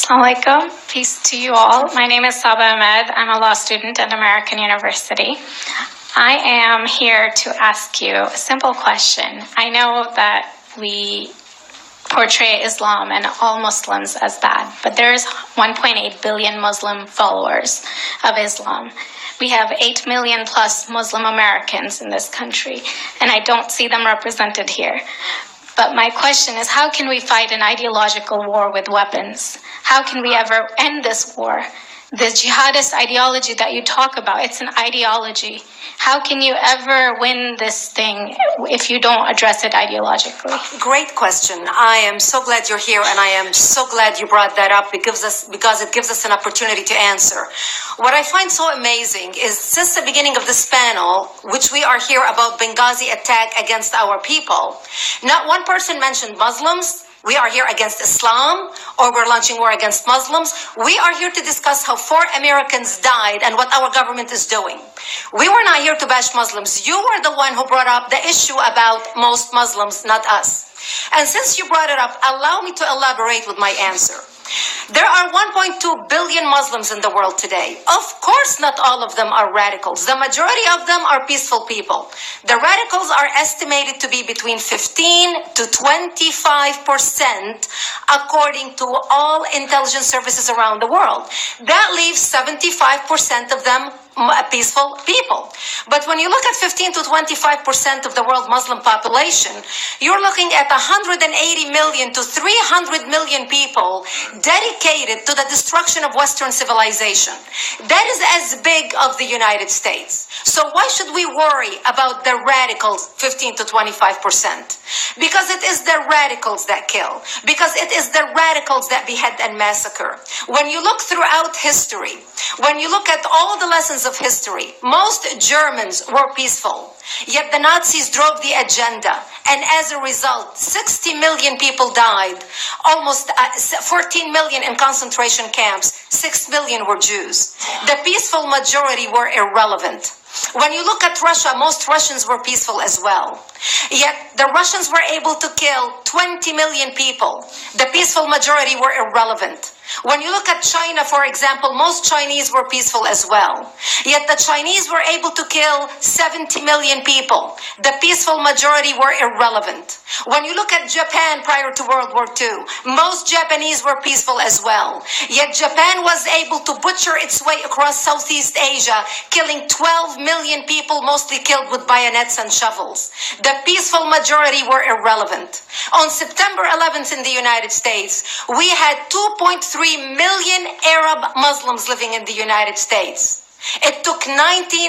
Alaikum, peace to you all. My name is Saba Ahmed. I'm a law student at American University. I am here to ask you a simple question. I know that we portray Islam and all Muslims as bad, but there's 1.8 billion Muslim followers of Islam. We have 8 million plus Muslim Americans in this country, and I don't see them represented here. But my question is, how can we fight an ideological war with weapons? How can we ever end this war? The jihadist ideology that you talk about, it's an ideology. How can you ever win this thing if you don't address it ideologically? Great question. I am so glad you're here, and I am so glad you brought that up because it gives us an opportunity to answer. What I find so amazing is since the beginning of this panel, which we are here about Benghazi attack against our people, not one person mentioned Muslims. We are here against Islam, or we're launching war against Muslims. We are here to discuss how 4 Americans died and what our government is doing. We were not here to bash Muslims. You were the one who brought up the issue about most Muslims, not us. And since you brought it up, allow me to elaborate with my answer. There are 1.2 billion Muslims in the world today. Of course, not all of them are radicals. The majority of them are peaceful people. The radicals are estimated to be between 15 to 25%, according to all intelligence services around the world. That leaves 75% of them peaceful people. But when you look at 15 to 25% of the world Muslim population, you're looking at 180 million to 300 million people dedicated to the destruction of Western civilization. That is as big of the United States. So why should we worry about the radicals, 15 to 25%? Because it is the radicals that kill. Because it is the radicals that behead and massacre. When you look throughout history, when you look at all the lessons of history, most Germans were peaceful. Yet the Nazis drove the agenda, and as a result, 60 million people died, almost 14 million in concentration camps, 6 million were Jews. The peaceful majority were irrelevant. When you look at Russia, most Russians were peaceful as well. Yet the Russians were able to kill 20 million people. The peaceful majority were irrelevant. When you look at China, for example, most Chinese were peaceful as well. Yet the Chinese were able to kill 70 million people. The peaceful majority were irrelevant. When you look at Japan prior to World War II, most Japanese were peaceful as well. Yet Japan was able to butcher its way across Southeast Asia, killing 12 million people, mostly killed with bayonets and shovels. The peaceful majority were irrelevant. On September 11th in the United States, we had 2.3 million Arab Muslims living in the United States. It took 19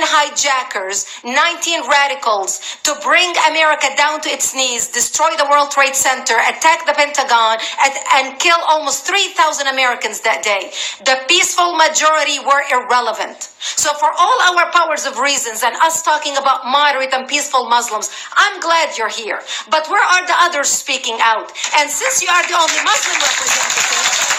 hijackers, 19 radicals to bring America down to its knees, destroy the World Trade Center, attack the Pentagon, and kill almost 3,000 Americans that day. The peaceful majority were irrelevant. So for all our powers of reasons and us talking about moderate and peaceful Muslims, I'm glad you're here. But where are the others speaking out? And since you are the only Muslim representative,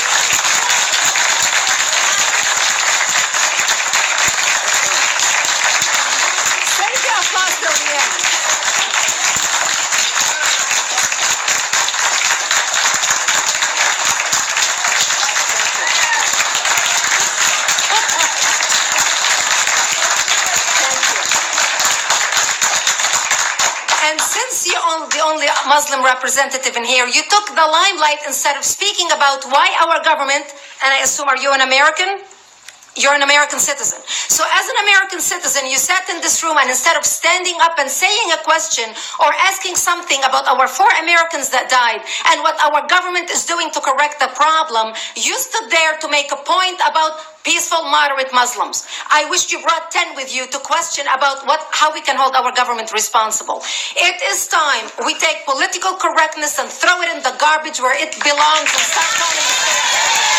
the only Muslim representative in here, you took the limelight instead of speaking about why our government, and I assume, are you an American? You're an American citizen. So as an American citizen, you sat in this room, and instead of standing up and saying a question or asking something about our 4 Americans that died and what our government is doing to correct the problem, you stood there to make a point about peaceful, moderate Muslims. I wish you brought 10 with you to question about how we can hold our government responsible. It is time we take political correctness and throw it in the garbage where it belongs and stop calling it.